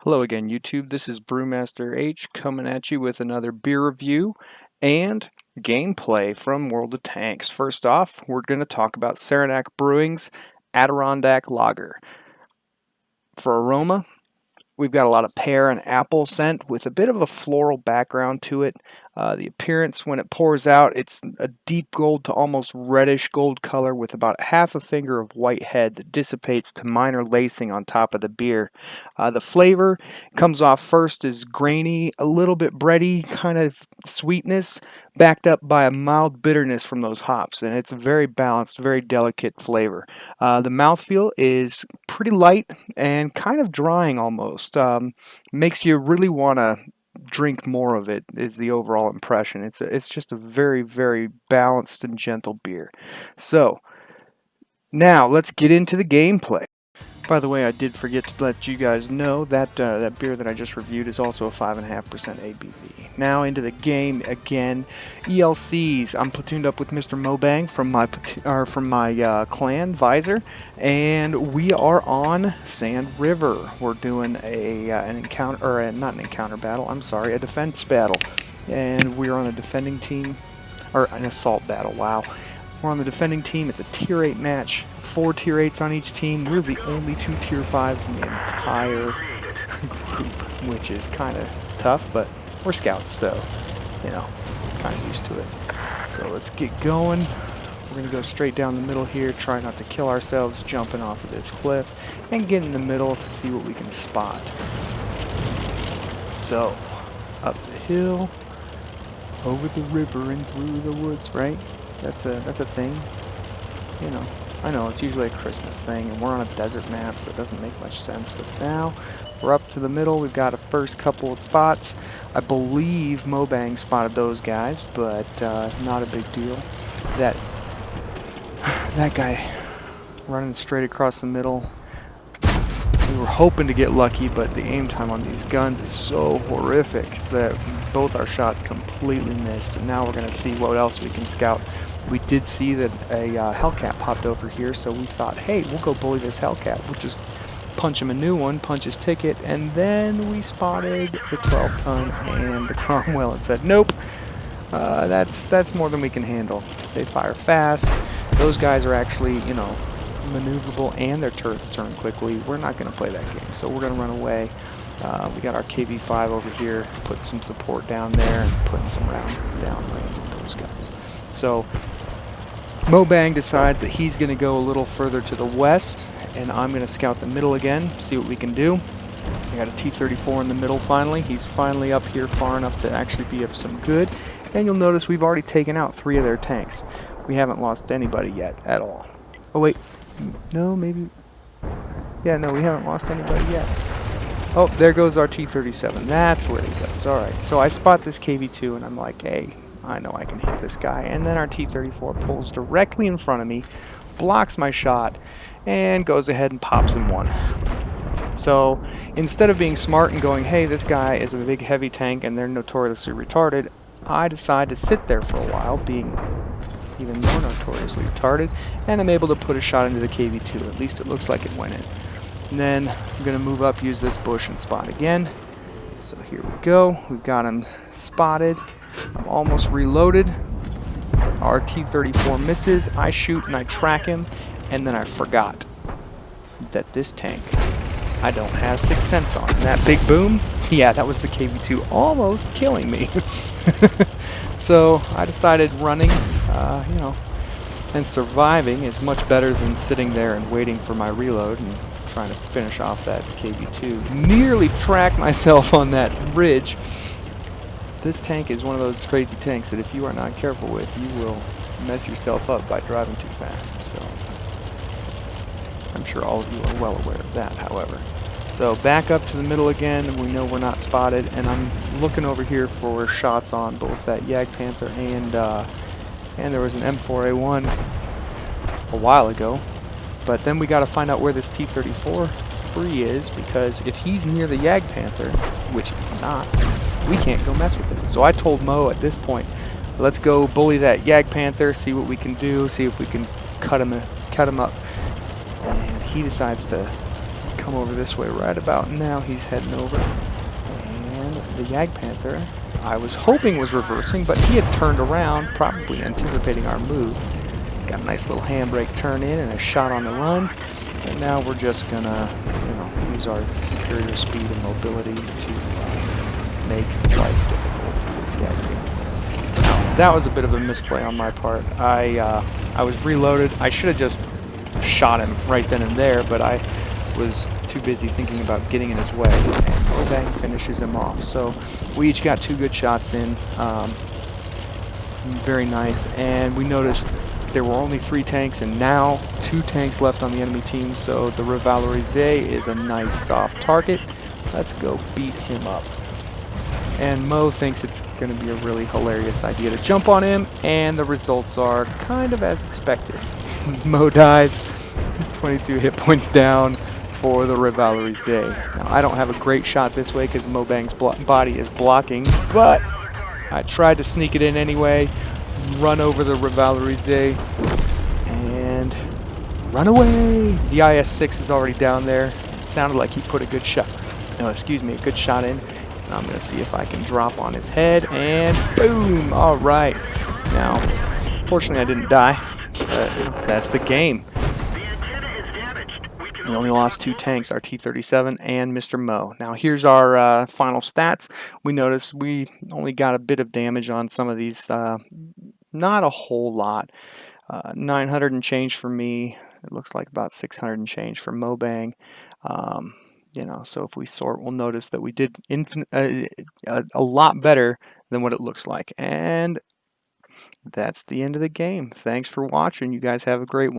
Hello again, YouTube. This is Brewmaster H coming at you with another beer review and gameplay from World of Tanks. First off, we're going to talk about Saranac Brewing's Adirondack Lager. For aroma, we've got a lot of pear and apple scent with a bit of a floral background to it. The appearance when it pours out, it's a deep gold to almost reddish gold color with about half a finger of white head that dissipates to minor lacing on top of the beer. The flavor comes off first as grainy, a little bit bready kind of sweetness, backed up by a mild bitterness from those hops, and it's a very balanced, very delicate flavor. The mouthfeel is pretty light and kind of drying almost. Makes you really want to drink more of it is the overall impression. It's just a very, very balanced and gentle beer. So now let's get into the gameplay. By the way, I did forget to let you guys know that that beer that I just reviewed is also a 5.5% ABV. Now into the game again. ELCs. I'm platooned up with Mr. Mobang from my clan Visor, and we are on Sand River. We're doing an encounter, or not an encounter battle. I'm sorry, a defense battle, and we're on a defending team, or an assault battle. Wow. We're on the defending team. It's a tier 8 match. 4 tier 8s on each team. We're the only 2 tier 5s in the entire group, which is kind of tough, but we're scouts, so, you know, kind of used to it. So let's get going. We're going to go straight down the middle here, try not to kill ourselves jumping off of this cliff, and get in the middle to see what we can spot. So, up the hill, over the river, and through the woods, right? That's a thing, you know. I know it's usually a Christmas thing, and we're on a desert map, so it doesn't make much sense. But now we're up to the middle. We've got a first couple of spots. I believe Mobang spotted those guys, but not a big deal. That guy running straight across the middle. We were hoping to get lucky, but the aim time on these guns is so horrific that both our shots completely missed. And now we're going to see what else we can scout. We did see that a Hellcat popped over here, so we thought, hey, we'll go bully this Hellcat. We'll just punch him a new one, punch his ticket, and then we spotted the 12-ton and the Cromwell and said, nope, that's more than we can handle. They fire fast. Those guys are actually, you know, maneuverable, and their turrets turn quickly. We're not going to play that game, so we're going to run away. We got our KV-5 over here, put some support down there, and putting some rounds downrange with those guys. So Mobang decides that he's going to go a little further to the west, and I'm going to scout the middle again, see what we can do. I got a T-34 in the middle finally. He's finally up here far enough to actually be of some good, and you'll notice we've already taken out 3 of their tanks. We haven't lost anybody yet at all. Oh wait, no, maybe, yeah, no, we haven't lost anybody yet. Oh, there goes our T-37. That's where he goes. Alright, so I spot this KV-2 and I'm like, hey, I know I can hit this guy. And then our T-34 pulls directly in front of me, blocks my shot, and goes ahead and pops him one. So instead of being smart and going, hey, this guy is a big heavy tank and they're notoriously retarded, I decide to sit there for a while, being even more notoriously retarded, and I'm able to put a shot into the KV-2. At least it looks like it went in. And then I'm going to move up, use this bush, and spot again. So here we go. We've got him spotted. I'm almost reloaded. Our T-34 misses. I shoot and I track him, and then I forgot that this tank I don't have 6th sense on. And that big boom, yeah, that was the KV-2 almost killing me. So I decided running, you know, and surviving is much better than sitting there and waiting for my reload and trying to finish off that KV-2. Nearly tracked myself on that ridge. This tank is one of those crazy tanks that if you are not careful with, you will mess yourself up by driving too fast. So I'm sure all of you are well aware of that, however. So back up to the middle again, and we know we're not spotted, and I'm looking over here for shots on both that Jagdpanther and there was an M4A1 a while ago. But then we got to find out where this T-34 spree is, because if he's near the Jagdpanther, which he's not, we can't go mess with it. So I told Mo at this point, let's go bully that Jagdpanther, see what we can do, see if we can cut him up. And he decides to come over this way right about now. He's heading over. And the Yag Panther, I was hoping was reversing, but he had turned around, probably anticipating our move. Got a nice little handbrake turn in and a shot on the run. And now we're just gonna, use our superior speed and mobility to make life difficult for this Yag. Now, that was a bit of a misplay on my part. I was reloaded. I should have just shot him right then and there, but I was too busy thinking about getting in his way, and mrmobang finishes him off. So we each got 2 good shots in. Very nice. And we noticed there were only 3 tanks, and now 2 tanks left on the enemy team, so the Revalorisé is a nice soft target. Let's go beat him up. And Mo thinks it's going to be a really hilarious idea to jump on him, and the results are kind of as expected. Mo dies, 22 hit points down for the Revalorisé. Now, I don't have a great shot this way because mrmobang's body is blocking, but I tried to sneak it in anyway, run over the Revalorisé, and run away! The IS-6 is already down there. It sounded like he put a good shot, a good shot in. And I'm going to see if I can drop on his head, and boom! All right. Now, fortunately I didn't die, but that's the game. We only lost 2 tanks, our T-37 and Mr. Mo. Now here's our final stats. We notice we only got a bit of damage on some of these, not a whole lot. 900 and change for me. It looks like about 600 and change for mrmobang. So if we sort, we'll notice that we did a lot better than what it looks like. And that's the end of the game. Thanks for watching. You guys have a great one.